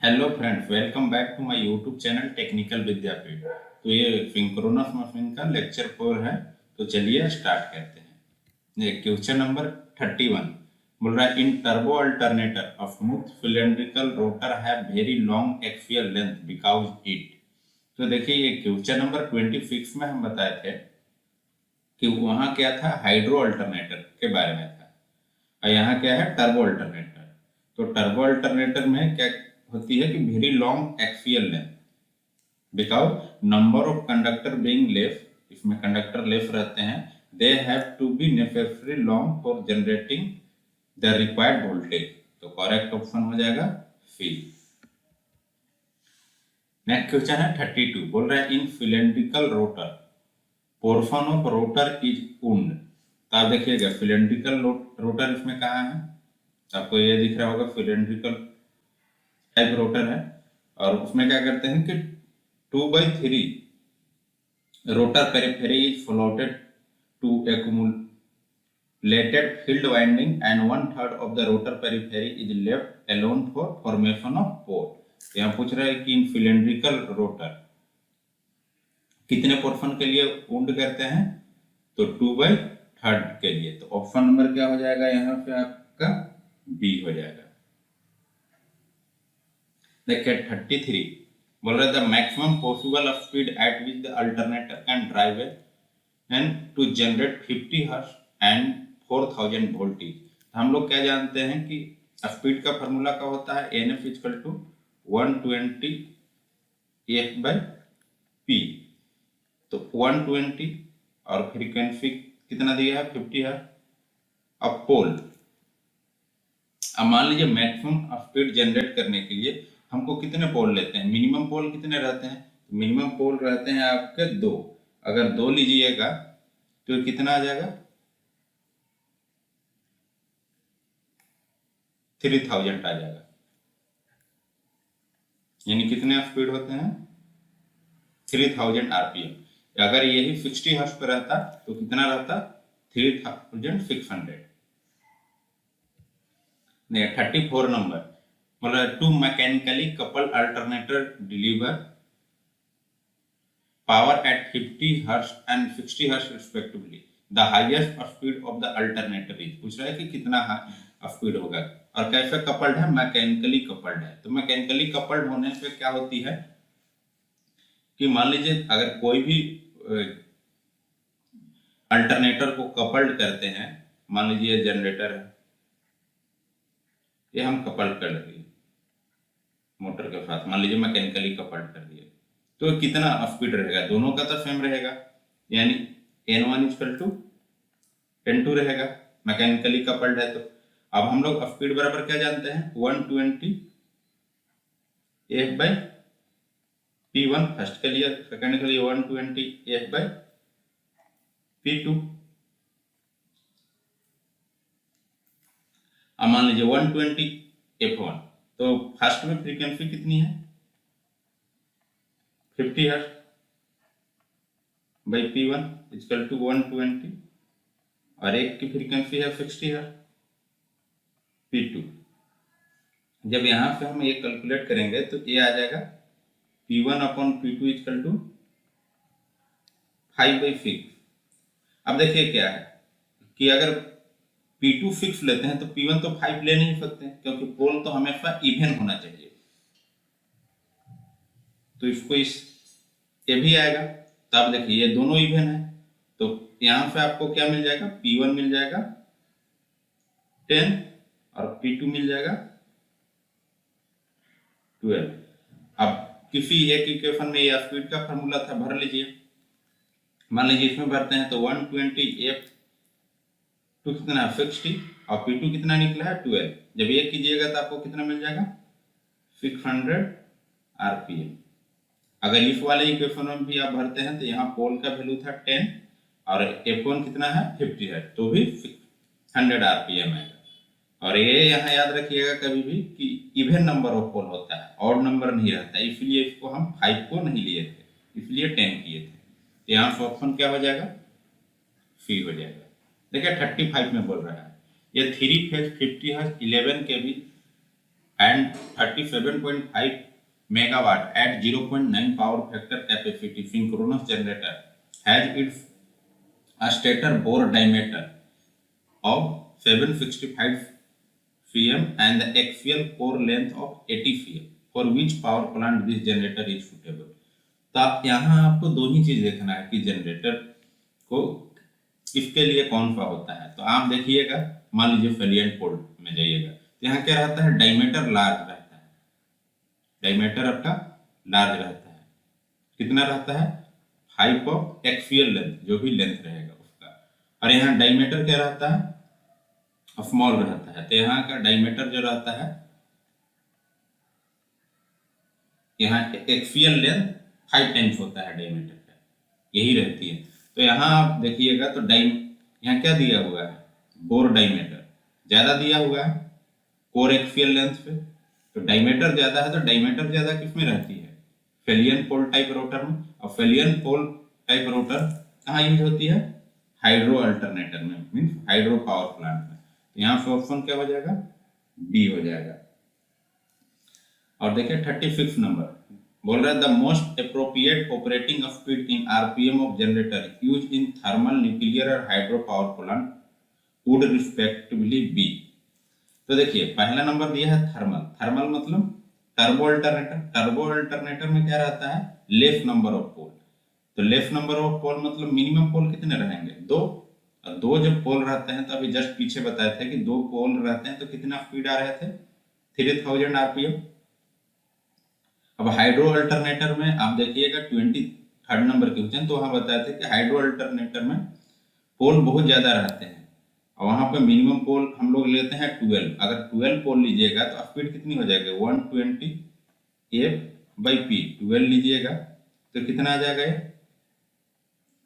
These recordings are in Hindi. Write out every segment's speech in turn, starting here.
Hello friends, welcome back to my YouTube channel technical Vidyapeeth. तो ये सिंक्रोनस मशीन का लेक्चर 4 है। तो चलिए स्टार्ट करते हैं। ये क्वेश्चन नंबर 31 बोल रहा है, in turbo alternator a smooth cylindrical rotor have very long axial length because it. तो देखिए, ये क्वेश्चन नंबर 26 में हम बताए थे कि वहाँ क्या था, हाइड्रो अल्टरनेटर के बारे में था, और यहाँ क्या है, टर्बो अल्टरनेटर। तो टर्बो अल्टरनेटर में क्या होती है कि very long axial length because number of conductor being less, इसमें कंडक्टर लेस रहते हैं, they have to be necessary long for generating the required voltage. तो करेक्ट ऑप्शन हो जाएगा सी। नेक्स्ट क्वेश्चन है 32, बोल रहा है, in cylindrical rotor portion of rotor is wound. तो आप देखिएगा, सिलेंड्रिकल रोटर इसमें कहाँ है, आपको ये दिख रहा होगा, सिलेंड्रिकल टाइप रोटर है। और उसमें क्या करते हैं कि 2/3 rotor periphery is floated to accumulated field winding and 1/3 of the rotor periphery is left alone for formation of pole। यहाँ पूछ रहा है कि इन सिलेंड्रिकल रोटर कितने पोर्शन के लिए वुंड करते हैं, तो 2/3 के लिए। तो ऑप्शन नंबर क्या हो जाएगा यहाँ पे, आपका बी हो जाएगा। देखिए 33 बोल रहा है, the maximum possible speed at which the alternator can drive and to generate 50 hertz and 4000 voltage. हम लोग क्या जानते हैं कि स्पीड का फार्मूला क्या होता है, N F equal to 120 F by P. तो 120 और फ्रीक्वेंसी कितना दिया है, 50 हर्ट्ज। अब पोल, अब मान लीजिए मैक्सिमम स्पीड जनरेट करने के लिए हमको कितने पोल लेते हैं, मिनिमम पोल कितने रहते हैं, मिनिमम पोल रहते हैं आपके 2। अगर 2 लीजिएगा तो कितना आ जाएगा, 3000 आ जाएगा। यानी कितने स्पीड होते हैं, 3000 आरपीएम। अगर यही 60 हर्ट्ज पर रहता तो कितना रहता, 3600। नहीं, 34 नंबर बोला, to mechanically couple alternator deliver power at 50 hertz and 60 hertz respectively, the highest speed of the alternator is. पूछ रहा है कि कितना स्पीड होगा, और कैसे कपल्ड है, मैकेनिकली कपल्ड है। तो मैकेनिकली कपल्ड होने पे क्या होती है कि मान लीजिए अगर कोई भी अल्टरनेटर को कपल्ड करते हैं, मान लीजिए जनरेटर है, ये हम कपल्ड कर दिए मोटर के साथ, मान लीजिए मैकेनिकली कपल्ड कर दिए, तो कितना स्पीड रहेगा, दोनों का तो सेम रहेगा, यानी N1 इक्वल टू N2 रहेगा, मैकेनिकली कपल्ड है। तो अब हम लोग स्पीड बराबर क्या जानते हैं, 120 एफ बाई P1 फर्स्ट के लिए, सेकंड के लिए 120 एफ बाई P2। अब मान लीजिए 120 F1, तो फर्स्ट में फ्रीक्वेंसी कितनी है, 50 hertz by P1 equal to 120, और एक की फ्रीक्वेंसी है 60 हर्ट्ज P2। जब यहाँ से हम ये कैलकुलेट करेंगे तो ये आ जाएगा P1 upon P2 equal to 5/6। अब देखिए क्या है कि अगर P2 6 लेते हैं तो P1 तो 5 ले नहीं सकते, क्योंकि पोल तो हमेशा इवन होना चाहिए। तो इसको ये भी आएगा, तो आप देखिए ये दोनों इवन है, तो यहाँ से आपको क्या मिल जाएगा, P1 मिल जाएगा 10 और P2 मिल जाएगा 12। अब किसी एक इक्वेशन में ये स्पीड का फार्मूला था, भर लीजिए। मान लीजिए इसमें भरते हैं तो 120 एफ टू कितना 60 और P2 कितना निकला है 12। जब ये कीजिएगा तो आपको कितना मिल जाएगा, 600 आरपीएम। अगर इस वाले इक्वेशन में भी आप भरते हैं तो यहाँ पोल का वैल्यू था 10 और F1 कितना है 50 है, तो भी 100 आरपीएम है। और ये यहाँ याद रखिएगा कभी भी कि इवन नंबर ऑफ पोल होता है, ऑड नंबर नहीं रहता, इसलिए इसको हम 5 को नहीं लिए थे, इसलिए 10 किए थे। तो यहाँ से ऑप्शन क्या हो जाएगा, सी हो जाएगा। देखिए 35 में बोल रहा है, ये 3 फेज 50 हर्ट्ज 11 के भी and 37.5 megawatt at 0.9 power factor capacity synchronous generator has its a stator bore diameter of 765 cm and the axial core length of 80 cm for which power plant this generator is suitable। तो यहाँ आपको दो ही चीज देखना है कि जनरेटर को किसके लिए कौन सा होता है। तो आप देखिएगा, मान लीजिए फेलियंट पोल में जाइएगा तो यहाँ क्या रहता है, डायमीटर लार्ज रहता है, डायमीटर आपका लार्ज रहता है। कितना रहता है, 5 ऑफ एक्सियल लेंथ, जो भी लेंथ रहेगा उसका। और यहाँ डायमीटर क्या रहता है, स्मॉल रहता है। तो यहाँ का डायमीटर जो रहता है, यहाँ एक्सियल लेंथ 5 टाइम्स होता है डायमीटर का, यही रहती है। तो यहाँ आप देखिएगा तो यहाँ क्या दिया हुआ है, बोर डायमीटर ज्यादा दिया हुआ है कोर एक्सियल लेंथ पे। तो डायमीटर ज्यादा है, तो डायमीटर ज्यादा किस में रहती है, फेलियन पोल टाइप रोटर में। और फेलियन पोल टाइप रोटर कहाँ यूज होती है, हाइड्रो अल्टरनेटर में, मीन्स हाइड्रो पावर प्लांट में। तो यहाँ पे ऑप्शन क्या हो जाएगा, बी हो जाएगा। और देखिए 36 नंबर बोल रहा है the most appropriate operating speed in RPM of generator use in thermal, nuclear और hydro power plant would respectively be. तो देखिए पहला नंबर दिया है थर्मल, थर्मल मतलब टर्बो अल्टरनेटर। टर्बो अल्टरनेटर में क्या रहता है, लेस नंबर ऑफ पोल। तो लेस नंबर ऑफ पोल मतलब मिनिमम पोल कितने रहेंगे, दो। और दो जब पोल रहते हैं, तो अभी जस्ट पीछे बताए थे कि दो पोल रहते हैं तो कितना स्पीड आ रहे थे, 3000 आरपीएम। अब हाइड्रो अल्टरनेटर में आप देखिएगा 23rd नंबर के क्वेश्चन, तो वहां बताए थे कि हाइड्रो अल्टरनेटर में पोल बहुत ज्यादा रहते हैं और वहां पे मिनिमम पोल हम लोग लेते हैं 12। अगर 12 पोल लीजिएगा तो स्पीड कितनी हो जाएगी, 120 F/P। 12 लीजिएगा तो कितना आ जाएगा,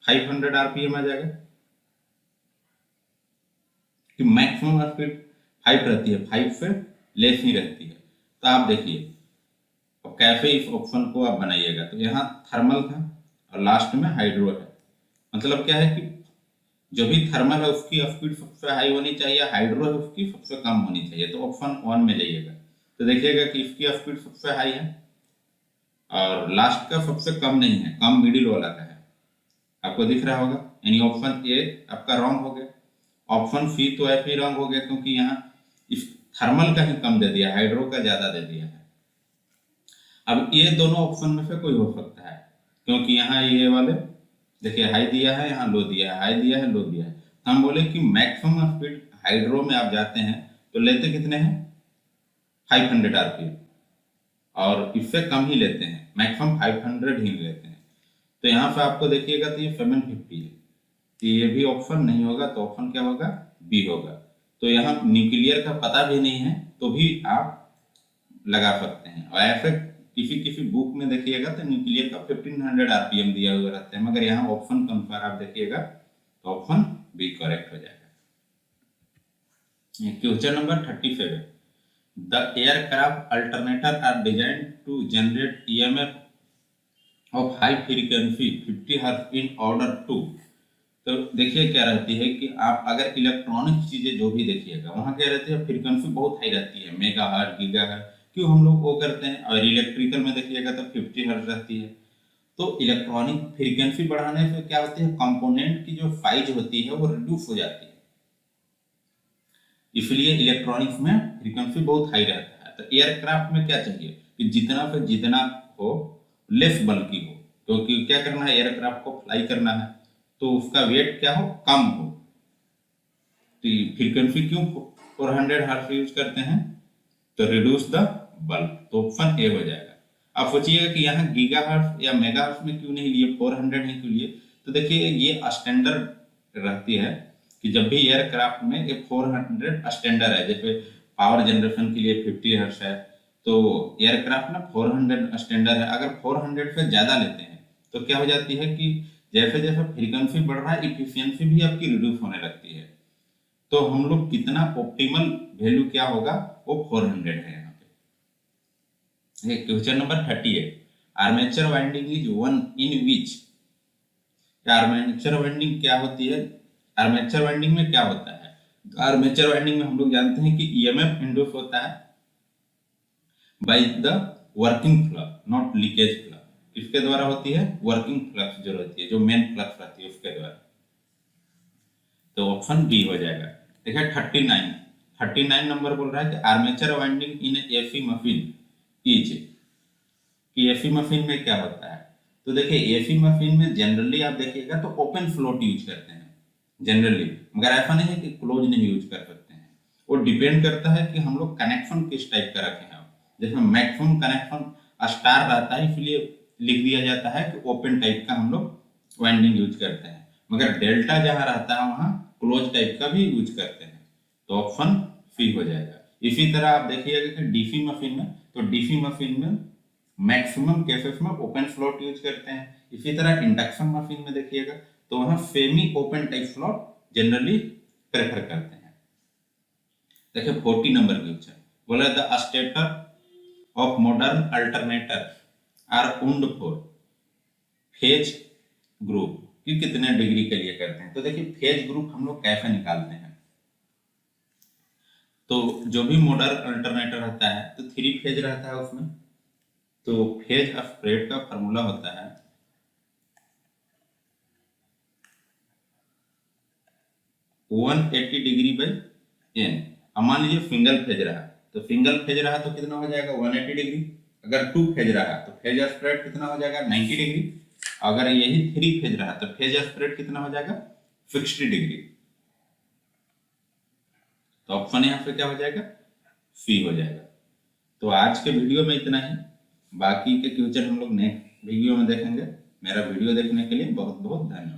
500 आरपीएम आ जाएगा। कि मैक्सिमम स्पीड 5 रहती है, 5 से लेस ही रहती है। तो आप देखिए अब कैसे इस ऑप्शन को आप बनाइएगा। तो यहाँ थर्मल था और लास्ट में हाइड्रो है। मतलब क्या है कि जो भी थर्मल है उसकी स्पीड सबसे हाई होनी चाहिए, हाइड्रो है उसकी सबसे कम होनी चाहिए। तो ऑप्शन 1 में जाइएगा तो देखिएगा कि इसकी स्पीड सबसे हाई है और लास्ट का सबसे कम नहीं है, कम मिडिल वाला का है, आपको दिख रहा होगा। यानी ऑप्शन ए आपका रॉन्ग हो गया। ऑप्शन सी तो ऐसे ही रॉन्ग हो गया क्योंकि यहाँ इस थर्मल का ही कम दे दिया, हाइड्रो का ज्यादा दे दिया है। अब ये दोनों ऑप्शन में से कोई हो सकता है, क्योंकि यहाँ ये वाले देखिए हाई दिया है, यहाँ लो दिया है, हाई दिया है, लो दिया है। तो हम बोले कि मैक्सिमम स्पीड हाइड्रो में आप जाते हैं तो लेते कितने हैं, 500 आरपीएम, और इससे कम ही लेते हैं, मैक्सिमम 500 ही लेते हैं। तो यहाँ पे आपको देखिएगा तो ये 750 है, तो ये भी ऑप्शन नहीं होगा। तो ऑप्शन क्या होगा, बी होगा। तो यहाँ न्यूक्लियर का पता भी नहीं है तो भी आप लगा सकते हैं। और ऐसे किसी किसी बुक में देखिएगा तो न्यूक्लियर का 1500 आरपीएम दिया हुआ रहता है, मगर यहाँ ऑप्शन कन्फर्म आप देखिएगा तो ऑप्शन बी करेक्ट हो जाएगा। Question number 37 the aircraft alternator are design to generate EMF of high frequency 50 hertz in order to. तो देखिए क्या रहती है कि आप अगर इलेक्ट्रॉनिक चीजें जो भी देखिएगा वहां क्या रहती है, फ्रीक्वेंसी बहुत हाई रहती है, मेगा हर्ट्ज, गीगा हर्ट्ज, क्यों हम लोग वो करते हैं। और इलेक्ट्रिकल में देखिएगा तो 50 हर्ट्ज रहती है। तो इलेक्ट्रॉनिक फ्रीक्वेंसी बढ़ाने से क्या होती है, कंपोनेंट की जो साइज होती है वो रिड्यूस हो जाती है, इसलिए इलेक्ट्रॉनिक्स में फ्रीक्वेंसी बहुत हाई रहता है। तो एयरक्राफ्ट में क्या चाहिए कि जितना से जितना हो लेस बल्कि हो, क्योंकि क्या करना है, एयरक्राफ्ट को फ्लाई करना है तो उसका वेट क्या हो, कम हो। तो फ्रीक्वेंसी क्यों 400 हर्ट्ज यूज करते हैं, तो रिड्यूस द बल्ब। तो ऑप्शन ए हो जाएगा। आप सोचिएगा कि यहाँ गीगा हर्ट्ज या मेगा हर्ट्ज में क्यों नहीं लिए, 400 ही क्यों लिए। तो देखिए ये स्टैंडर्ड रहती है कि जब भी एयरक्राफ्ट में ये 400 स्टैंडर्ड है, जैसे पावर जनरेशन के लिए 50 हर्ट्ज है तो एयरक्राफ्ट में 400 स्टैंडर्ड है। अगर 400 से ज्यादा लेते हैं तो क्या हो जाती है कि जैसे जैसे फ्रीक्वेंसी बढ़ रहा है इफिशियंसी भी आपकी रिड्यूस होने लगती है। तो हम लोग कितना ऑप्टिमल वैल्यू क्या होगा, वो 400 है यहाँ पे। Question number 38 armature winding is one in which. Armature winding क्या होती है, आर्मेचर वाइंडिंग में क्या होता है, आर्मेचर वाइंडिंग में हम लोग जानते हैं कि ईएमएफ इंड्यूस होता है by the working flux not leakage flux. किसके द्वारा होती है? वर्किंग फ्लक्स जो रहती है, जो मेन फ्लक्स रहती है उसके द्वारा। तो ऑप्शन बी हो जाएगा। देखिए 39 नंबर बोल रहा है कि armature winding in AC machine is, कि एसी मशीन में क्या होता है। तो देखिए एसी मशीन में जनरली आप देखिएगा तो ओपन फ्लोट यूज करते हैं जनरली, मगर ऐसा नहीं है कि क्लोज नहीं यूज कर सकते हैं। वो डिपेंड करता है कि हम लोग कनेक्शन किस टाइप का रखे हैं। जैसे मैक्सिमम कनेक्शन स्टार रहता है, इसलिए लिख दिया जाता है कि ओपन टाइप का हम लोग वाइंडिंग यूज करते हैं, मगर डेल्टा जहाँ रहता है वहाँ क्लोज टाइप का भी यूज करते हैं। तो ऑप्शन सी हो जाएगा। इसी तरह आप देखिएगा कि डीसी मशीन में, तो डीसी मशीन में मैक्सिमम केसेस में ओपन फ्लोट यूज करते हैं। इसी तरह इंडक्शन मशीन में देखिएगा तो वहाँ semi open type float generally prefer करते हैं। देखिए 40 नंबर क्वेश्चन बोला the stator of modern alternator are wound for phase group कि कितने डिग्री के लिए करते हैं। तो देखिए फेज ग्रुप हम लोग कैसे निकालते हैं। तो जो भी मॉडर्न अल्टरनेटर रहता है तो 3 फेज रहता है उसमें। तो फेज स्प्रेड का फॉर्मूला होता है 180 डिग्री बाई एन। अब मान लीजिए सिंगल फेज रहा, तो सिंगल फेज रहा तो कितना हो जाएगा 180 डिग्री। अगर 2 फेज रहा तो फेज स्प्रेड कितना हो जाएगा 90 डिग्री। अगर यही 3 फेज रहा तो फेज स्प्रेड कितना हो जाएगा 60 डिग्री। तो ऑप्शन यहाँ पे क्या हो जाएगा? सी हो जाएगा। तो आज के वीडियो में इतना ही, बाकी के क्वेश्चन हम लोग नेक्स्ट वीडियो में देखेंगे। मेरा वीडियो देखने के लिए बहुत बहुत धन्यवाद।